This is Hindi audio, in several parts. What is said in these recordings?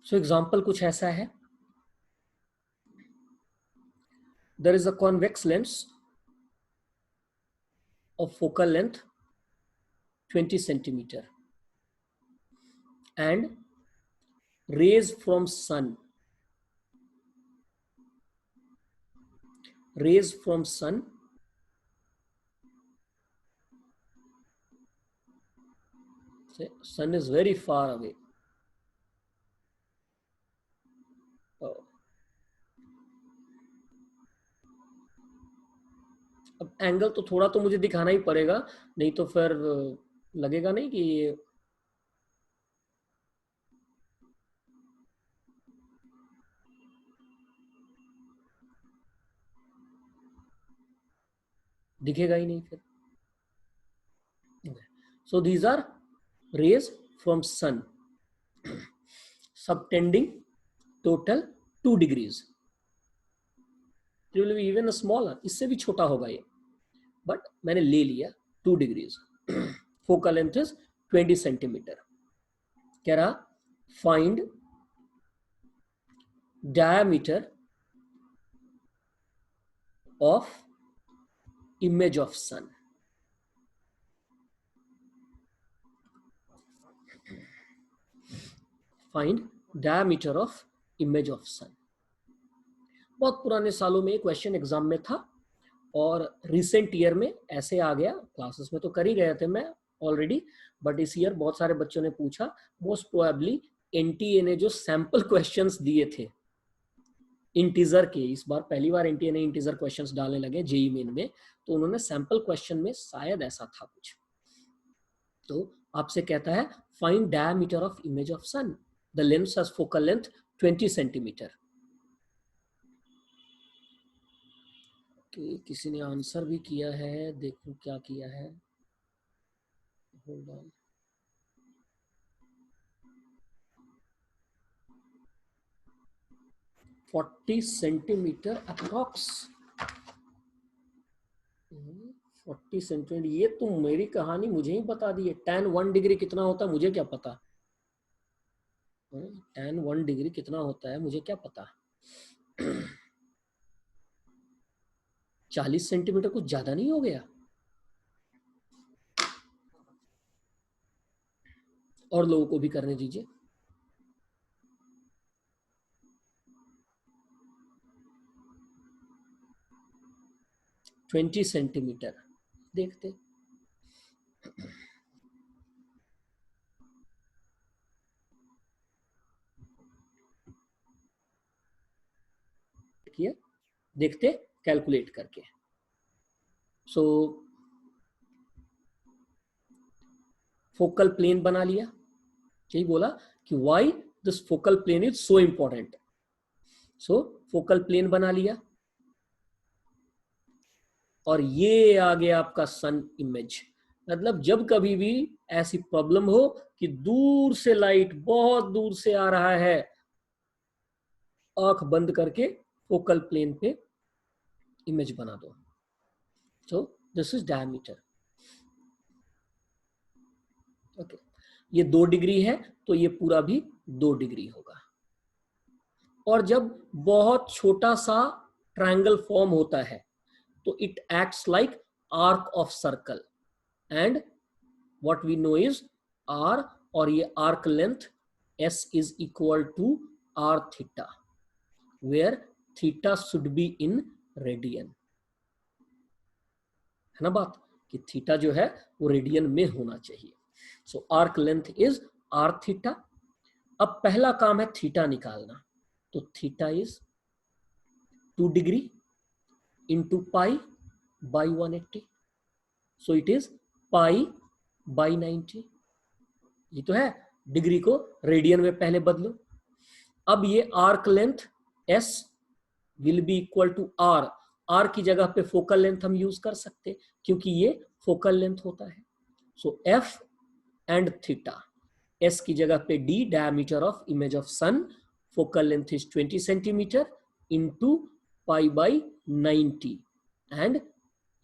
सो एग्जाम्पल कुछ ऐसा है, there is a convex lens of focal length 20 centimeter and rays from sun say sun is very far away. अब एंगल तो थोड़ा तो मुझे दिखाना ही पड़ेगा, नहीं तो फिर लगेगा नहीं कि ये दिखेगा ही नहीं फिर. So these are rays from sun subtending total 2 degrees. It will be even smaller, इससे भी छोटा होगा ये, बट मैंने ले लिया 2 degrees. Focal length is 20 centimetre. कह रहा find diameter of image of sun. Find diameter of image of sun. बहुत पुराने सालों में क्वेश्चन एग्जाम में था और रिसेंट ईयर में ऐसे आ गया. क्लासेस में तो कर ही गए थे मैं ऑलरेडी, बट इस ईयर बहुत सारे बच्चों ने पूछा. मोस्ट प्रोबेबली एनटीए ने जो सैंपल क्वेश्चंस दिए थे इंटीजर के, इस बार पहली बार एनटीए ने इंटीजर क्वेश्चंस डालने लगे जेईई मेन में, तो उन्होंने सैंपल क्वेश्चन में शायद ऐसा था कुछ. तो आपसे कहता है find diameter of image of sun. The lens has focal length 20 centimetre. किसी ने आंसर भी किया है, देखो क्या किया है. Hold on. $40 centimetre approx. 40 centimetre. ये तो मेरी कहानी मुझे ही बता दी है. tan 1 डिग्री कितना होता है मुझे क्या पता. tan 1 डिग्री कितना होता है मुझे क्या पता. 40 सेंटीमीटर कुछ ज्यादा नहीं हो गया. और लोगों को भी करने दीजिए. $20 सेंटीमीटर देखते. देखते कैलकुलेट करके. सो फोकल प्लेन बना लिया. यही बोला कि why this focal plane is so important. So focal plane बना लिया और ये आ गया आपका सन इमेज. मतलब जब कभी भी ऐसी प्रॉब्लम हो कि दूर से लाइट बहुत दूर से आ रहा है, आंख बंद करके फोकल प्लेन पे इमेज बना दो. So this is diameter. Okay, ये 2 डिग्री है तो ये पूरा भी 2 डिग्री होगा. और जब बहुत छोटा सा ट्रायंगल फॉर्म होता है तो it acts like arc of circle and what we know is R, और ये arc length S is equal to R theta, where theta should be in radian. है ना बात कि थीटा जो है वो रेडियन में होना चाहिए. So arc length is R theta. अब पहला काम है थीटा निकालना. तो theta is 2 degree into pi by 180. So it is pi by 90. ये तो है. डिग्री को रेडियन में पहले बदलो. अब ये arc length S will be equal to R. R की जगह पे फोकल लेंथ हम यूज कर सकते क्योंकि ये फोकल लेंथ होता है. So F and theta. S की जगह पे D, diameter of image of sun. Focal length is 20 centimetre into pi by 90 and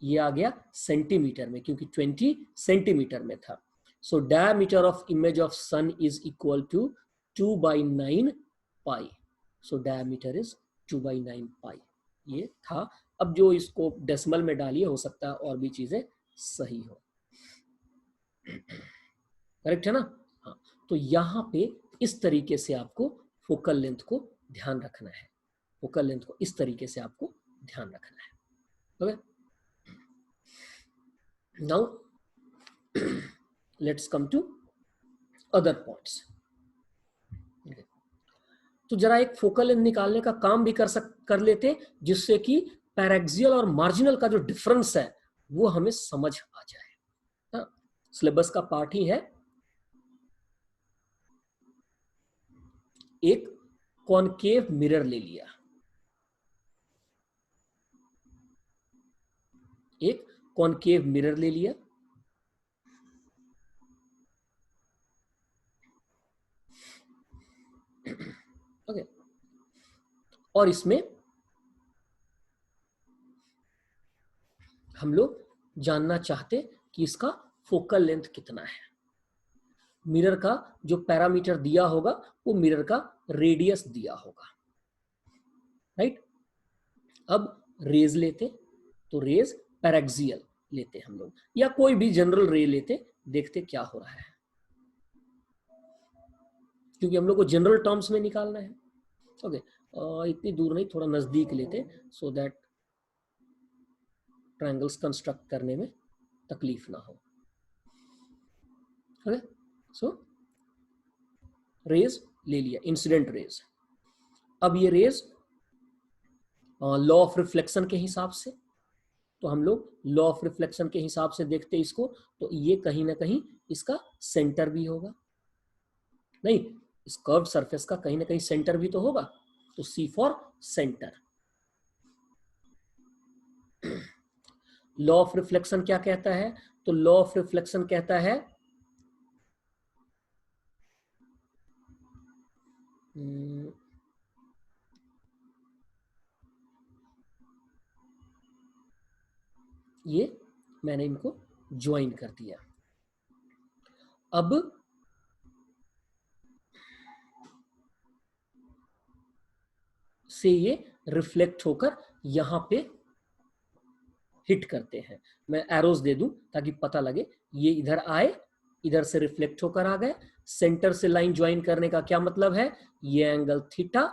ये आ गया सेंटीमीटर में क्योंकि 20 सेंटीमीटर में था. So diameter of image of sun is equal to 2/9 pi, so diameter is 2/9 pi. ये था। अब जो इसको डेसिमल में डालिए, हो सकता है और भी चीजें सही हो। करेक्ट है ना? हाँ, तो यहाँ पे इस तरीके से आपको फोकल लेंथ को ध्यान रखना है। फोकल लेंथ को इस तरीके से आपको ध्यान रखना है। Okay, now let's come to other points. तो जरा एक फोकल लेंथ निकालने का काम भी कर लेते, जिससे कि पैरेक्सियल और मार्जिनल का जो डिफरेंस है वो हमें समझ आ जाए। सिलेबस का पार्ट ही है। एक कॉनकेव मिरर ले लिया, एक कॉनकेव मिरर ले लिया, ओके, और इसमें हम लोग जानना चाहते कि इसका फोकल लेंथ कितना है। मिरर का जो पैरामीटर दिया होगा वो मिरर का रेडियस दिया होगा, राइट। अब रेज लेते, तो रेज पैरेक्सियल लेते हम लोग, या कोई भी जनरल रे लेते, देखते क्या हो रहा है, क्योंकि हम लोग को जनरल टर्म्स में निकालना है। ओके, इतनी दूर नहीं, थोड़ा नजदीक लेते, सो दैट ट्रायंगल्स कंस्ट्रक्ट करने में तकलीफ ना हो। ओके, सो रेज ले लिया, इंसिडेंट रेज। अब ये रेज लॉ ऑफ रिफ्लेक्शन के हिसाब से, तो हम लोग लॉ ऑफ रिफ्लेक्शन के हिसाब से देखते इसको, तो ये कहीं ना कहीं इसका सेंटर भी होगा, नहीं, इस कर्व सरफेस का कहीं ना कहीं सेंटर भी तो होगा, तो C for centre. Law of reflection क्या कहता है? तो लॉ ऑफ रिफ्लेक्शन कहता है ये मैंने इनको ज्वाइन कर दिया। अब से ये रिफ्लेक्ट होकर यहां पे हिट करते हैं। मैं एरोज दे दूं ताकि पता लगे, ये इधर आए, इधर से रिफ्लेक्ट होकर आ गए, सेंटर से लाइन ज्वाइन करने का क्या मतलब है? ये एंगल थीटा,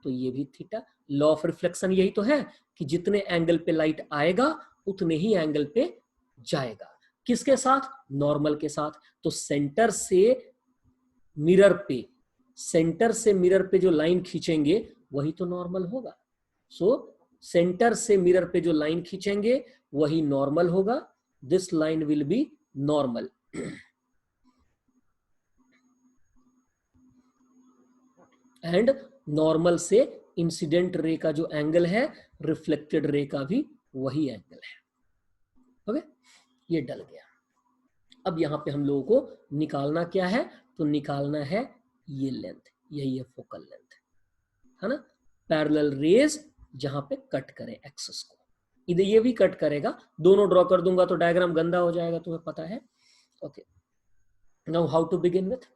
तो ये भी थीटा। लॉ ऑफ रिफ्लेक्शन यही तो है कि जितने एंगल पे लाइट आएगा उतने ही एंगल पे जाएगा। किसके साथ? नॉर्मल के साथ। तो सेंटर से मिरर पे, सेंटर से मिरर पे जो लाइन खींचेंगे वही तो नॉर्मल होगा। सो सेंटर से मिरर पे जो लाइन खींचेंगे वही नॉर्मल होगा। This line will be normal. And normal से इंसिडेंट रे का जो एंगल है, रिफ्लेक्टेड रे का भी वही एंगल है। ओके, ये डल गया। अब यहां पे हम लोगों को निकालना क्या है? तो निकालना है ये लेंथ, यही है फोकल लेंथ, है ना। पैरेलल रेज जहां पे कट करे एक्सिस को, इधर ये भी कट करेगा, दोनों ड्रॉ कर दूंगा तो डायग्राम गंदा हो जाएगा, तुम्हें पता है। Okay, now how to begin with.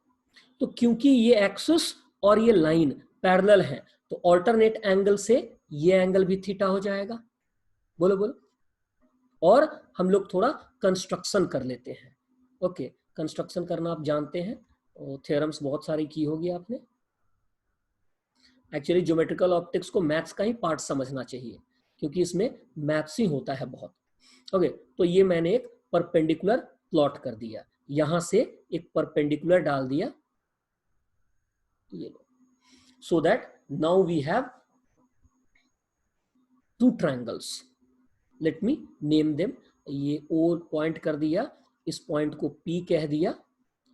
तो क्योंकि ये एक्सिस और ये लाइन पैरेलल है, तो ऑल्टरनेट एंगल से ये एंगल भी थीटा हो जाएगा। बोलो बोलो। और हम लोग थोड़ा कंस्ट्रक्शन कर लेते हैं। ओके, कंस्ट्रक्शन करना आप जानते हैं, थ्योरम्स बहुत सारी की होगी आपने। एक्चुअली ज्योमेट्रिकल ऑप्टिक्स को मैथ्स का ही पार्ट समझना चाहिए, क्योंकि इसमें मैथ्स ही होता है बहुत। ओके, तो ये मैंने एक परपेंडिकुलर प्लॉट कर दिया, यहां से एक परपेंडिकुलर डाल दिया, ये लो, so that now we have two triangles. Let me name them. ये ओ पॉइंट कर दिया, इस पॉइंट को पी कह दिया,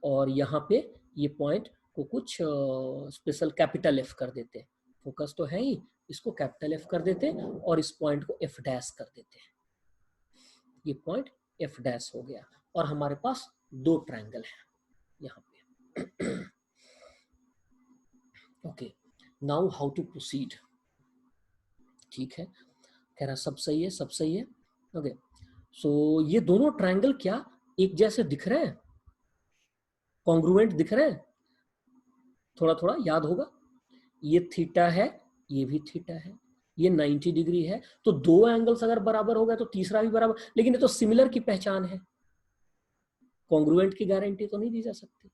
और यहाँ पे ये पॉइंट को कुछ स्पेशल कैपिटल एफ कर देते हैं, फोकस तो है ही, इसको कैपिटल एफ कर देते हैं, और इस पॉइंट को एफ डैश कर देते हैं। ये पॉइंट एफ डैश हो गया, और हमारे पास दो ट्रायंगल है यहाँ पे। Okay, now how to proceed. ठीक है, कह रहा सब सही है, सब सही है। ओके, सो ये दोनों ट्रायंगल क्या एक जैसे दिख रहे हैं? कॉन्ग्रुएंट दिख रहे हैं? थोड़ा थोड़ा याद होगा, ये थीटा है, ये भी थीटा है, ये 90 डिग्री है, तो दो एंगल्स अगर बराबर हो गए तो तीसरा भी बराबर, लेकिन ये तो सिमिलर की पहचान है, कॉन्ग्रुएंट की गारंटी तो नहीं दी जा सकती।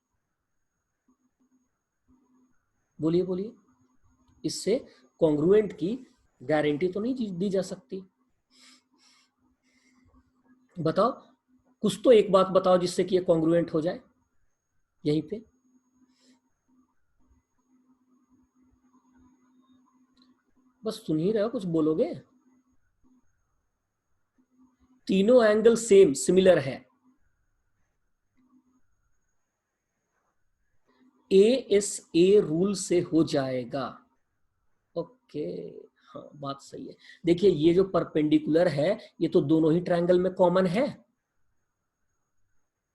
बोलिए बोलिए, इससे कॉन्ग्रुएंट की गारंटी तो नहीं दी जा सकती। बताओ, कुछ तो एक बात बताओ जिससे कि ये कॉन्ग्रुएंट हो जाए यहीं पे। बस सुन ही रहे हो, कुछ बोलोगे? तीनों एंगल सेम सिमिलर है, ए रूल से हो जाएगा। ओके, हाँ बात सही है। देखिए ये जो परपेंडिकुलर है ये तो दोनों ही ट्रायंगल में कॉमन है,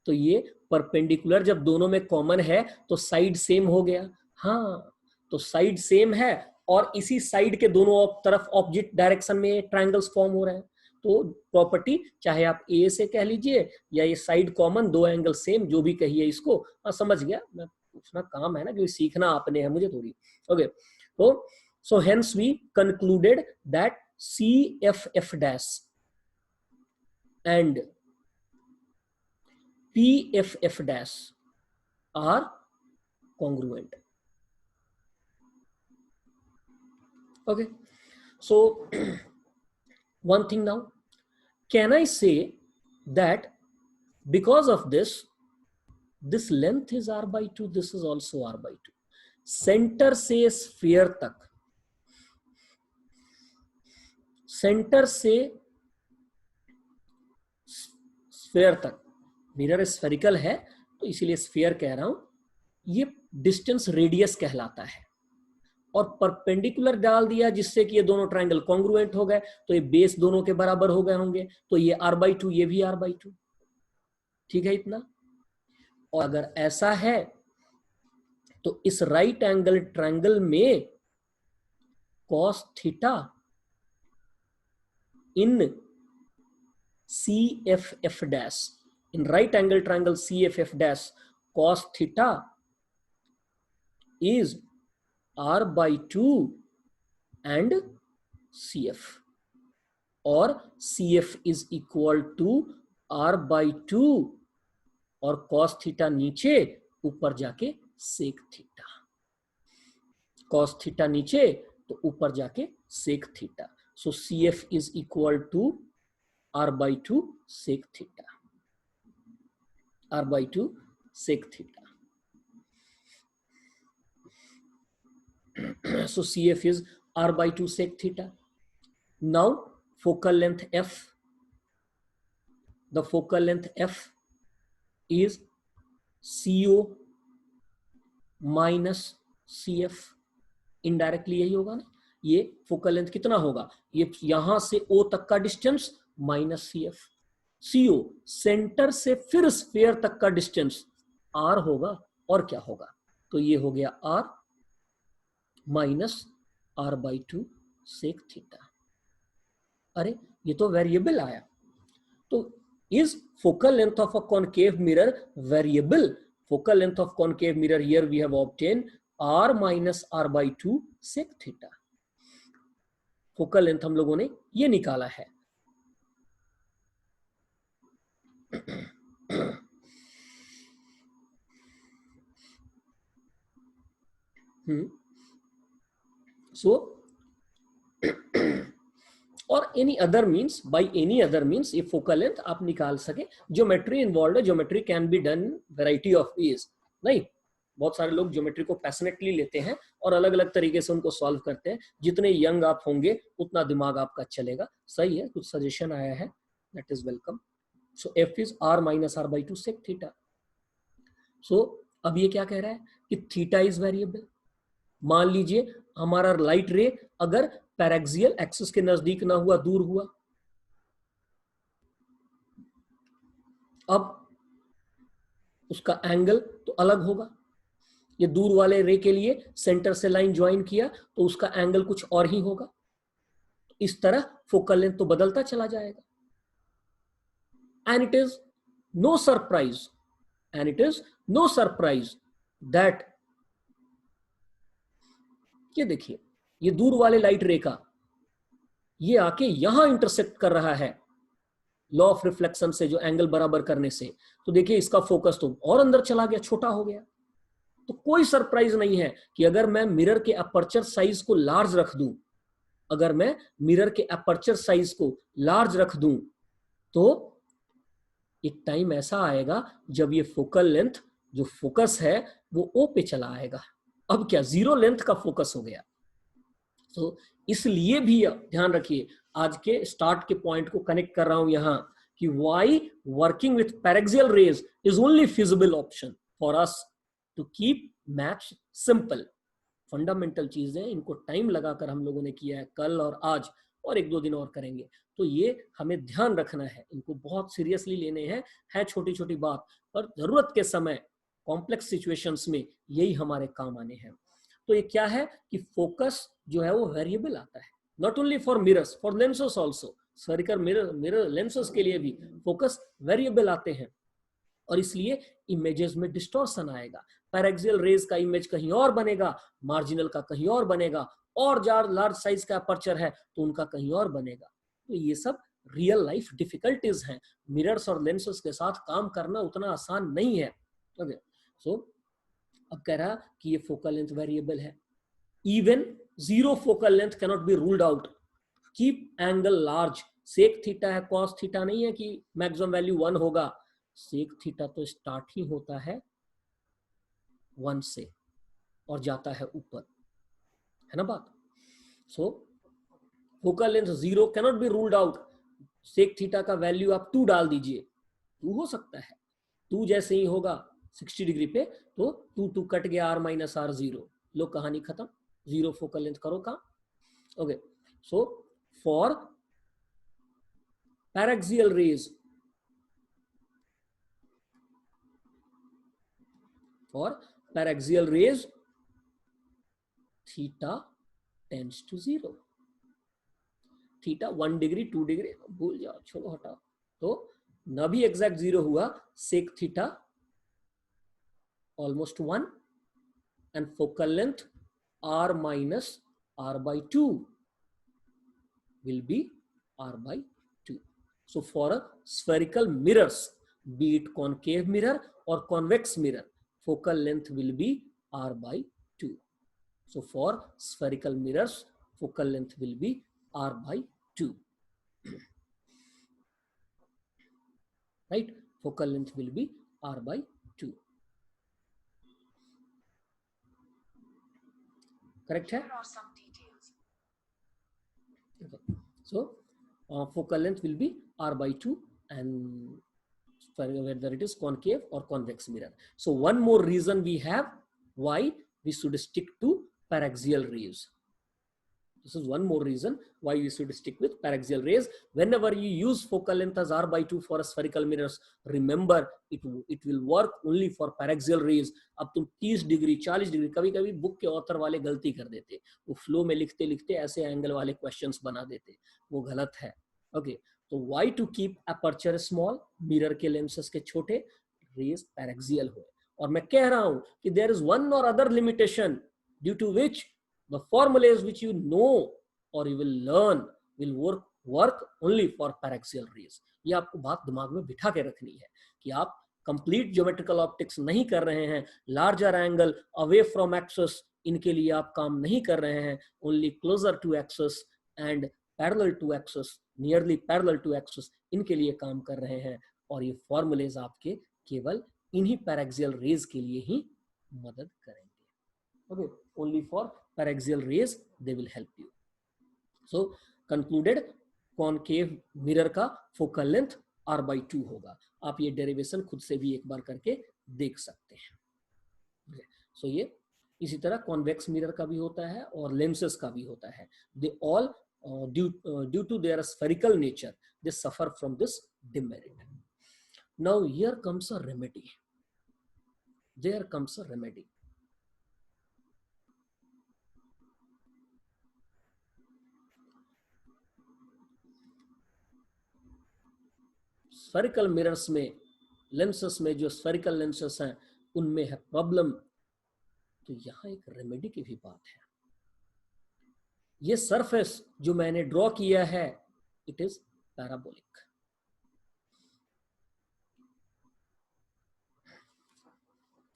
तो ये परपेंडिकुलर जब दोनों में कॉमन है तो साइड सेम हो गया। हाँ, तो साइड सेम है और इसी साइड के दोनों तरफ ऑपोजिट डायरेक्शन में ट्रायंगल्स फॉर्म हो रहे हैं, तो प्रॉपर्टी चाहे आप ए से कह लीजिए या ये साइड कॉमन, दो एंगल सेम, जो भी कहिए इसको। हाँ समझ गया, मैं पूछना काम है ना, क्योंकि सीखना आपने है, मुझे थोड़ी। ओके, तो so hence we concluded that CFF dash and PFF dash are congruent. Okay, so one thing now, can I say that because of this length is r by 2, this is also r by 2, centre से स्फीयर तक, सेंटर से स्फीयर तक, मिरर स्फेरिकल है तो इसीलिए स्फीयर कह रहा हूं, ये डिस्टेंस रेडियस कहलाता है, और परपेंडिकुलर डाल दिया जिससे कि ये दोनों ट्रायंगल कॉन्ग्रुएंट हो गए, तो ये बेस दोनों के बराबर हो गए होंगे, तो ये r by 2, ये भी r by 2। ठीक है इतना। और अगर ऐसा है तो इस राइट एंगल ट्रायंगल में cos theta in CFF dash, in right angle triangle CFF dash, cos theta is r by 2 and CF, or CF is equal to r by 2 और cos थीटा नीचे, ऊपर जाके sec थीटा, cos थीटा नीचे तो ऊपर जाके sec theta, so CF is equal to r by 2 sec theta, r by 2 sec theta. So CF is r by 2 sec theta. Now focal length f, the focal length f is CO minus CF, indirectly यही होगा ना, ये फोकल लेंथ कितना होगा, ये यहां से O तक का distance minus CF, CO centre से फिर स्फीयर तक का डिस्टेंस R होगा, और क्या होगा, तो ये हो गया R minus R by 2 sec theta. अरे ये तो वेरिएबल आया, तो is focal length of a concave mirror variable? Focal length of concave mirror, here we have obtained r minus r by 2 sec theta. Focal length हम लोगों ने ये निकाला है। So और any other means, by any other means ये फोकल लेंथ आप निकाल सके। ज्योमेट्री इन्वॉल्व है, geometry can be done variety of ways, नहीं बहुत सारे लोग ज्योमेट्री को पैशनेटली लेते हैं और अलग अलग तरीके से उनको सॉल्व करते हैं, जितने यंग आप होंगे उतना दिमाग आपका चलेगा। सही है, कुछ सजेशन आया है, that is welcome. So F is R minus R by 2 sec theta. So अब ये क्या कह रहा है कि थीटा इज वेरिएबल। मान लीजिए हमारा लाइट रे अगर पैरेक्सियल एक्सिस के नजदीक ना हुआ, दूर हुआ, अब उसका एंगल तो अलग होगा। ये दूर वाले रे के लिए सेंटर से लाइन ज्वाइन किया तो उसका एंगल कुछ और ही होगा। इस तरह फोकल लेंथ तो बदलता चला जाएगा। And it is no surprise, and it is no surprise that ये देखिए, ये दूर वाले लाइट रे का ये आके यहां इंटरसेक्ट कर रहा है लॉ ऑफ रिफ्लेक्शन से, जो एंगल बराबर करने से। तो देखिए इसका फोकस तो और अंदर चला गया, छोटा हो गया। तो कोई सरप्राइज नहीं है कि अगर मैं मिरर के अपर्चर साइज को लार्ज रख दूं, अगर मैं मिरर के अपर्चर साइज को लार्ज रख दूं, तो एक टाइम ऐसा आएगा जब ये फोकल लेंथ जो फोकस है वो ओ पे चला आएगा। अब क्या, जीरो लेंथ का फोकस हो गया। तो इसलिए भी ध्यान रखिए, आज के स्टार्ट के पॉइंट को कनेक्ट कर रहा हूं यहां कि why working with paraxial rays is only feasible option for us to keep maths simple. Fundamental चीजें, इनको टाइम लगाकर हम लोगों ने किया है, कल और आज और एक दो दिन और करेंगे। तो ये हमें ध्यान रखना है, इनको बहुत सीरियसली लेने हैं। है छोटी छोटी बात, पर जरूरत के समय कॉम्प्लेक्स सिचुएशंस में यही हमारे काम आने हैं। तो ये क्या है कि फोकस जो है वो वेरिएबल आता है, not only for mirrors, for lenses also. Spherical mirror lenses के लिए भी फोकस वेरिएबल आते हैं, और इसलिए इमेजेस में डिस्टॉर्शन आएगा। पैरेक्सियल रेज का इमेज कहीं और बनेगा, मार्जिनल का कहीं और बनेगा, और लार्ज साइज का अपर्चर है तो उनका कहीं और बनेगा। तो ये सब रियल लाइफ डिफिकल्टीज हैं। मिरर्स और लेंसेस के साथ काम करना उतना आसान नहीं है। ओके, सो अब कह रहा कि ये फोकल लेंथ वेरिएबल है। Even zero focal length cannot be ruled out. Keep angle large. Sec theta है, कॉस थीटा नहीं है कि मैक्सिमम वैल्यू 1 होगा। सेक थीटा तो स्टार्ट ही होता है 1 से और जाता है ऊपर, है ना बात। So focal length zero cannot be ruled out. Sec theta का वैल्यू आप 2 डाल दीजिए, 2 हो सकता है। 2 जैसे ही होगा 60 डिग्री पे तो 2 कट गया, r माइनस r 0, लो कहानी खत्म। जीरो फोकल लेंथ करो काम। Okay, so for paraxial rays, for paraxial rays theta tends to 0। Theta 1 degree 2 degree भूल जाओ, छोड़ो हटाओ। तो न भी एग्जैक्ट 0 हुआ, sec theta almost 1 and focal length r minus r by 2 will be r by 2। So for a spherical mirrors, be it concave mirror or convex mirror, focal length will be r by 2। So for spherical mirrors, focal length will be r by 2, right? Focal length will be r by 2, correct है? Okay. So focal length will be r by 2 and whether it is concave or convex mirror. So one more reason we have why we should stick to paraxial rays. This is one more reason why we should stick with paraxial rays. Whenever you use focal length as r by 2 for spherical mirrors, remember it will work only for paraxial rays. अब तुम 30 डिग्री 40 डिग्री, कभी कभी बुक के ऑथर वाले गलती कर देते, वो फ्लो में लिखते लिखते ऐसे एंगल वाले क्वेश्चंस बना देते, वो गलत है। ओके, तो why to keep aperture small, mirror के लेंसेस के छोटे, रेज पैरेक्सियल हुए। और मैं कह रहा हूं कि there is one or other limitation due to which the formulas which you know or you will learn will work only for paraxial rays। ये आपको बात दिमाग में बिठा के रखनी है कि आप कंप्लीट ज्योमेट्रिकल ऑप्टिक्स नहीं कर रहे हैं, larger angle away from axis इनके लिए आप काम नहीं कर रहे हैं, only closer to axis and parallel to axis, nearly parallel to axis, इनके लिए काम कर रहे हैं। और ये फॉर्मूलेज आपके केवल इन्हीं पैरेक्सियल रेज के लिए ही मदद करेंगे। Okay, only for paraxial rays they will help you। So concluded, concave mirror का focal length r by 2 होगा। आप ये डेरिवेशन खुद से भी एक बार करके देख सकते हैं। So ये इसी तरह convex mirror का भी होता है और lenses का भी होता है। They all due to their spherical nature they suffer from this demerit। Now here comes a remedy। There comes a remedy। Spherical mirrors में, लेंसेस में, जो स्फेरिकल लेंसेस हैं उनमें है प्रॉब्लम, तो यहां एक रेमेडी की भी बात है। ये सरफेस जो मैंने ड्रॉ किया है it is parabolic.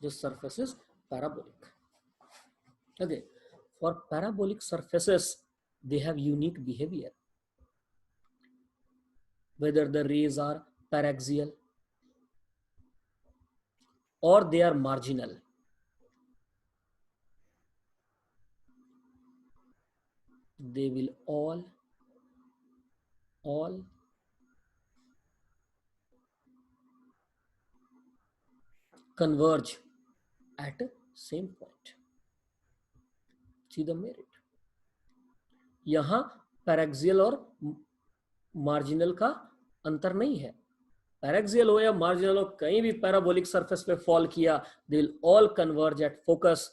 This surface is parabolic. Okay, for parabolic surfaces they have unique behavior, whether the rays are paraxial or they are marginal. They will all converge at same point. See the merit. यहां पैराक्सियल और मार्जिनल का अंतर नहीं है. पैराक्सियल हो या मार्जिनल हो, कहीं भी पैराबोलिक सरफेस पे फॉल किया, दे will all converge at focus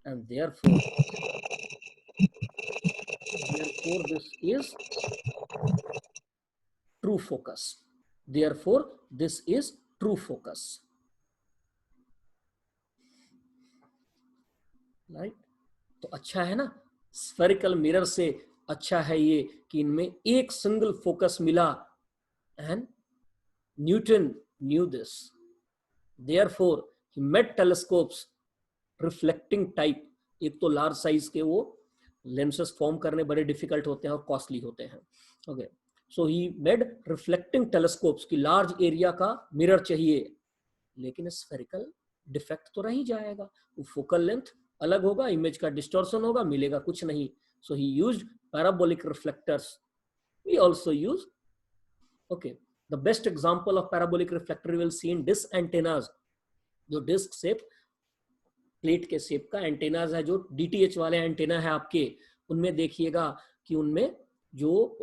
and therefore this is true focus. Therefore this is true focus. Right. तो अच्छा है ना, स्फेरिकल मिरर से अच्छा है ये कि इनमें एक सिंगल फोकस मिला and Newton new this. Therefore he made telescopes reflecting type. एक तो लार्ज साइज के वो लेंसेस फॉर्म करने बड़े डिफिकल्ट होते हैं और कॉस्टली होते हैं. Okay, so he made reflecting telescopes की लार्ज एरिया का मिरर चाहिए, लेकिन स्फेरिकल डिफेक्ट तो रह ही जाएगा. वो फोकल लेंथ अलग होगा, इमेज का डिस्टॉर्शन होगा, मिलेगा कुछ नहीं. So he used parabolic reflectors. We also use, okay, the best example of parabolic reflector you will see in disc antennas. जो डिस्क शेप, प्लेट के शेप का एंटेनास है, जो डीटीएच वाले एंटेना है आपके, उनमें देखिएगा कि उनमें जो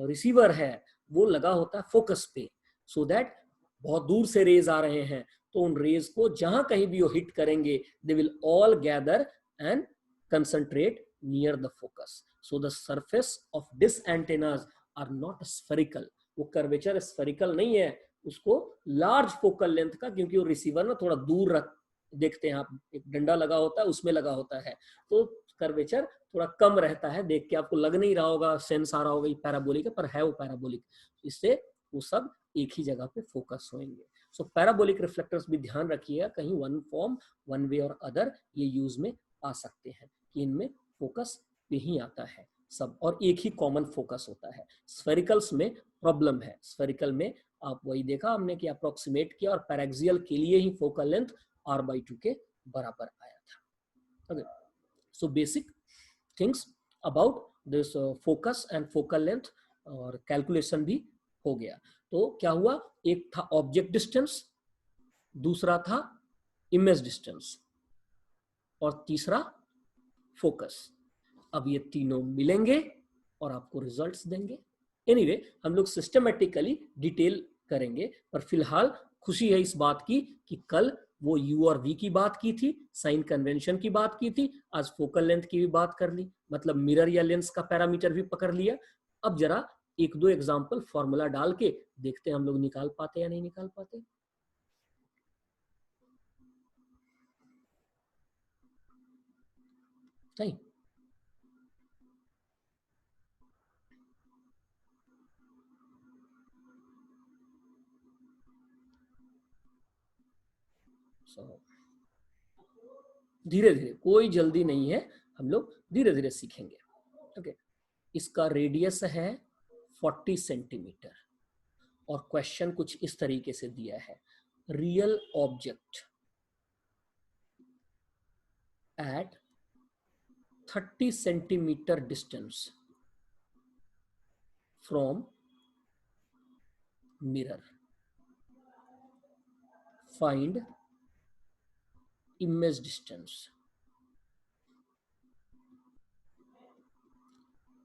रिसीवर है वो लगा होता है फोकस पे, सो दैट बहुत दूर से रेज आ रहे हैं तो उन रेज को जहां कहीं भी वो हिट करेंगे they will all gather and concentrate near the focus. So the surface of this antennas are not spherical. वो कर्वेचर स्फेरिकल नहीं है, उसको लार्ज फोकल लेंथ का, क्योंकि वो रिसीवर ना थोड़ा दूर रख, देखते हैं आप, एक डंडा लगा होता है उसमें लगा होता है, तो कर्वेचर थोड़ा कम रहता है. देख के आपको लग नहीं रहा होगा, सेंस आ रहा होगा ये पैराबोलिक है, पर है वो पैराबोलिक. इससे वो सब एक ही जगह पे फोकस होंगे. सो पैराबोलिक रिफ्लेक्टर्स भी ध्यान रखिएगा, कहीं वन फॉर्म वन वे और अदर ये यूज में आ सकते हैं कि इनमें फोकस पे ही आता है सब और एक ही कॉमन फोकस होता है. स्फेरिकल्स में प्रॉब्लम है. स्फेरिकल में आप वही देखा हमने कि अप्रोक्सीमेट किया और पैराक्सियल के लिए ही फोकल लेंथ r/2 के बराबर आया था. okay. So basic things about this focus and focal length और कैलकुलेशन भी हो गया. तो क्या हुआ, एक था ऑब्जेक्ट डिस्टेंस, दूसरा था इमेज डिस्टेंस और तीसरा फोकस. अब ये तीनों मिलेंगे और आपको रिजल्ट्स देंगे. एनीवे हम लोग सिस्टमेटिकली डिटेल करेंगे, पर फिलहाल खुशी है इस बात की कि कल वो यू और वी की बात की थी, साइन कन्वेंशन की बात की थी, आज फोकल लेंथ की भी बात कर ली, मतलब मिरर या लेंस का पैरामीटर भी पकड़ लिया. अब जरा एक दो एग्जांपल फॉर्मूला डाल के देखते हैं हम लोग निकाल पाते या नहीं निकाल पाते. सही. धीरे धीरे, कोई जल्दी नहीं है, हम लोग धीरे धीरे सीखेंगे. ओके, इसका रेडियस है 40 सेंटीमीटर और क्वेश्चन कुछ इस तरीके से दिया है. Real object at 30 centimetre distance from mirror, find image distance.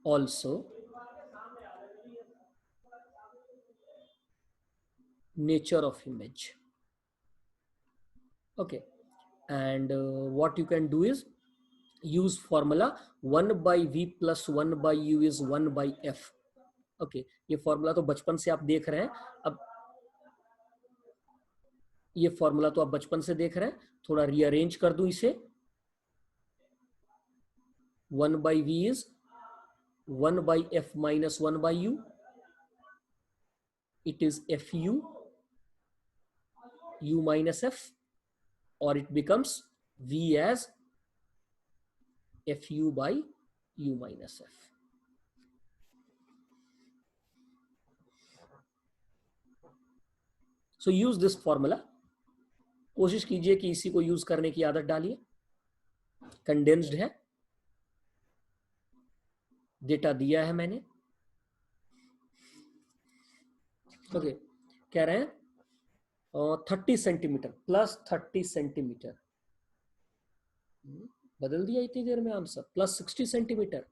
Also nature of image. Okay, and what you can do is use formula 1/v plus 1/u is 1/f. Okay, ये फॉर्मूला तो बचपन से आप देख रहे हैं. अब ये फॉर्मूला तो आप बचपन से देख रहे हैं, थोड़ा रीअरेंज कर दूं इसे. 1/v is 1 by f minus 1 by u. It is fu u minus f, or it becomes v as fu by u minus f. So use this formula. कोशिश कीजिए कि इसी को यूज करने की आदत डालिए. कंडेंस्ड है, डेटा दिया है मैंने. ओके, कह रहे हैं 30 सेंटीमीटर प्लस 30 सेंटीमीटर. बदल दिया इतनी देर में answer. Plus 60 centimetre.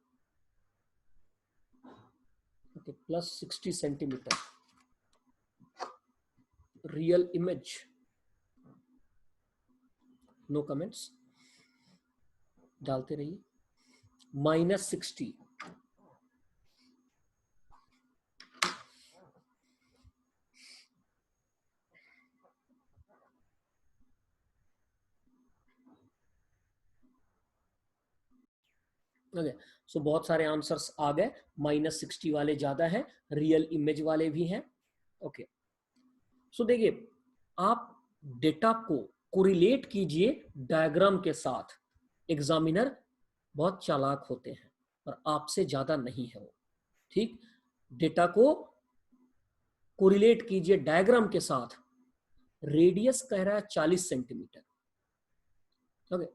Okay, plus 60 centimetre. Real image. No comments, डालते रहिए. माइनस 60. ओके, सो बहुत सारे आंसर्स आ गए. माइनस 60 वाले ज्यादा हैं, रियल इमेज वाले भी हैं. ओके, सो देखिए, आप डेटा को कोरिलेट कीजिए डायग्राम के साथ. एग्जामिनर बहुत चालाक होते हैं और आपसे ज्यादा नहीं है वो. ठीक, डेटा को कोरिलेट कीजिए डायग्राम के साथ. रेडियस कह रहा है 40 सेंटीमीटर. ओके,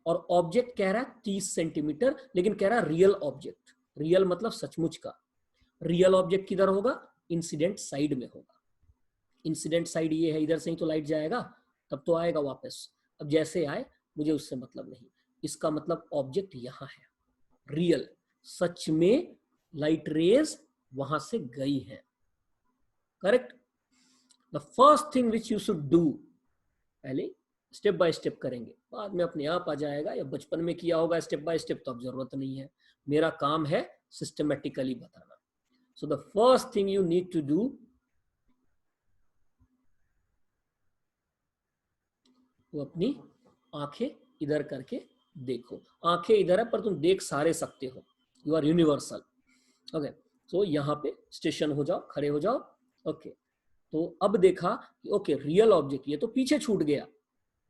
और ऑब्जेक्ट कह रहा है 30 सेंटीमीटर, लेकिन कह रहा है रियल ऑब्जेक्ट. रियल मतलब सचमुच का. रियल ऑब्जेक्ट किधर होगा? इंसिडेंट साइड में होगा. इंसिडेंट साइड ये है, इधर से ही तो लाइट जाएगा, तब तो आएगा वापस. अब जैसे आए मुझे उससे मतलब नहीं. इसका मतलब ऑब्जेक्ट यहां है, रियल. सच में लाइट रेज वहां से गई है. Correct. The first thing which you should do, पहले स्टेप बाय स्टेप करेंगे, बाद में अपने आप आ जाएगा, या बचपन में किया होगा स्टेप बाय स्टेप, तो अब जरूरत नहीं है. मेरा काम है सिस्टमेटिकली बताना. So the first thing you need to do, वो अपनी आंखें इधर करके देखो. आंखें इधर है पर तुम देख सारे सकते हो. You are universal. ओके, तो यहां पे स्टेशन हो जाओ, खड़े हो जाओ. ओके, तो अब देखा कि ओके रियल ऑब्जेक्ट ये तो पीछे छूट गया.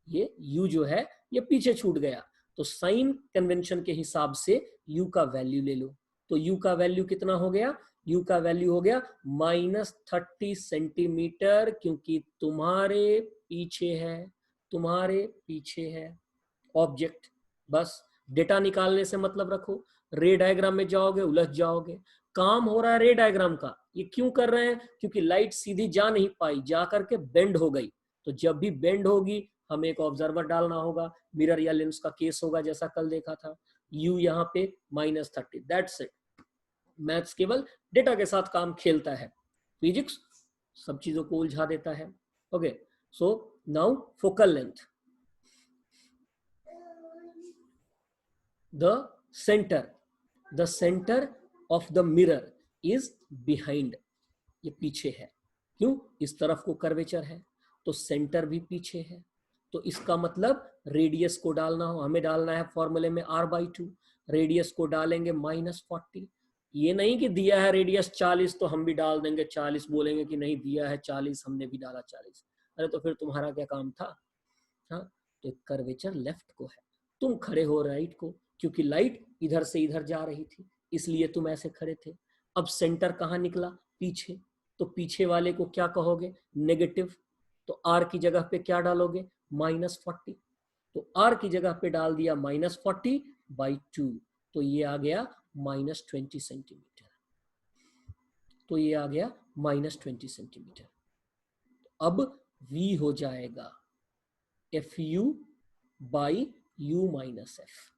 ये u जो है ये पीछे छूट गया. तो साइन कन्वेंशन के हिसाब से u का वैल्यू ले लो. तो u का वैल्यू कितना हो गया? u का वैल्यू हो गया -30 सेंटीमीटर, क्योंकि तुम्हारे पीछे है, तुम्हारे पीछे है ऑब्जेक्ट. बस डेटा निकालने से मतलब रखो. रे डायग्राम में जाओगे उलझ जाओगे. काम हो रहा है रे डायग्राम का. ये क्यों कर रहे हैं? क्योंकि लाइट सीधी जा नहीं पाई, जा करके बेंड हो गई. तो जब भी बेंड होगी हमें एक ऑब्जर्वर डालना होगा. मिरर या लेंस का केस होगा, जैसा कल देखा था. u यहाँ पे -30. That's it. मैथ्स केवल डेटा के साथ काम खेलता है. फिजिक्स सब चीजों को उलझा देता है. Okay, so now focal length. the center of the mirror is behind. ये पीछे है. क्यों? इस तरफ को कर्वेचर है, तो सेंटर भी पीछे है. तो इसका मतलब रेडियस को डालना हो, हमें डालना है फॉर्मूले में r/2. रेडियस को डालेंगे -40. ये नहीं कि दिया है रेडियस 40 तो हम भी डाल देंगे 40, बोलेंगे कि नहीं दिया है 40 हमने भी डाला 40. अरे तो फिर तुम्हारा क्या काम था? हाँ, तो कर्वेचर लेफ्ट को है, तुम खड़े हो राइट को, क्योंकि लाइट इधर से इधर जा रही थी इसलिए तुम ऐसे खड़े थे. अब सेंटर कहाँ निकला? पीछे. तो पीछे वाले को क्या कहोगे? नेगेटिव. तो r की जगह पे क्या डालोगे? -40. तो r की जगह पे डाल दिया -40/2. तो ये आ गया -20 सेंटीमीटर. तो ये आ गया -20 सेंटीमीटर. अब v हो जाएगा fu by u minus f.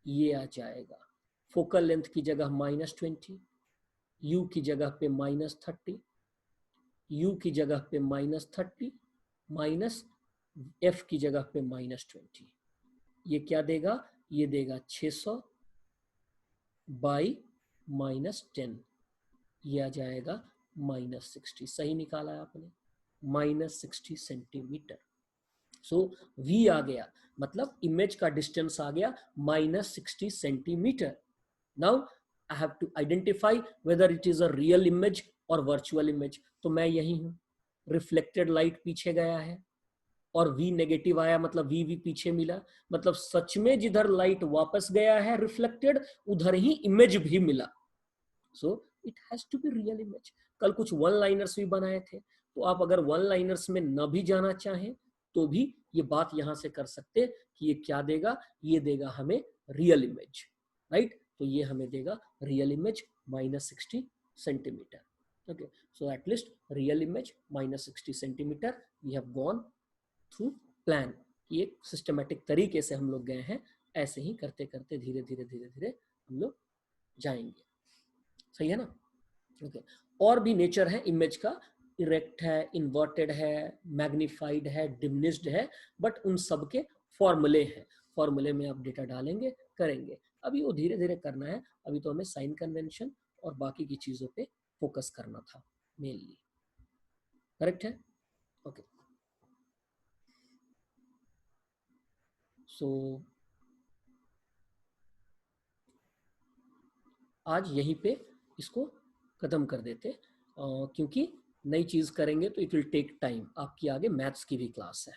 ये आ जाएगा. फोकल लेंथ की जगह -20, u की जगह पे -30, u की जगह पे -30 माइनस f की जगह पे -20. ये क्या देगा? ये देगा 600 बाई -10. ये आ जाएगा -60. सही निकाला है आपने, -60 सेंटीमीटर. सो v आ गया, मतलब इमेज का डिस्टेंस आ गया -60 centimetre. Now I have to identify whether it is a real image और वर्चुअल इमेज। तो मैं यही हूं, रिफ्लेक्टेड लाइट पीछे गया है और V नेगेटिव आया, मतलब V पीछे मिला, मतलब सच में जिधर लाइट वापस गया है रिफ्लेक्टेड, उधर ही इमेज भी मिला। So it has to be real image. कल कुछ वन लाइनर्स भी बनाए थे, तो आप अगर वन लाइनर्स में न भी जाना चाहें तो भी ये बात यहां से कर सकते कि ये क्या देगा, ये देगा हमें रियल इमेज, राइट। तो ये हमें देगा real image -60 centimetre. Okay, so at least real image -60 centimetre we have gone through plan. ये सिस्टमेटिक तरीके से हम लोग गए हैं, ऐसे ही करते करते धीरे धीरे धीरे धीरे हम लोग जाएंगे, सही है ना। ओके, और भी नेचर है इमेज का, इरेक्ट है, इन्वर्टेड है, मैग्निफाइड है, डिमिनिश्ड है, बट उन सब के फॉर्मूले हैं। फॉर्मूले में आप डेटा डालेंगे, करेंगे। अभी वो धीरे धीरे करना है, अभी तो हमें साइन कन्वेंशन और बाकी की चीजों पे फोकस करना था मेनली, करेक्ट है। ओके, सो आज यहीं पे इसको खत्म कर देते, क्योंकि नई चीज करेंगे तो इट विल टेक टाइम। आपकी आगे मैथ्स की भी क्लास है।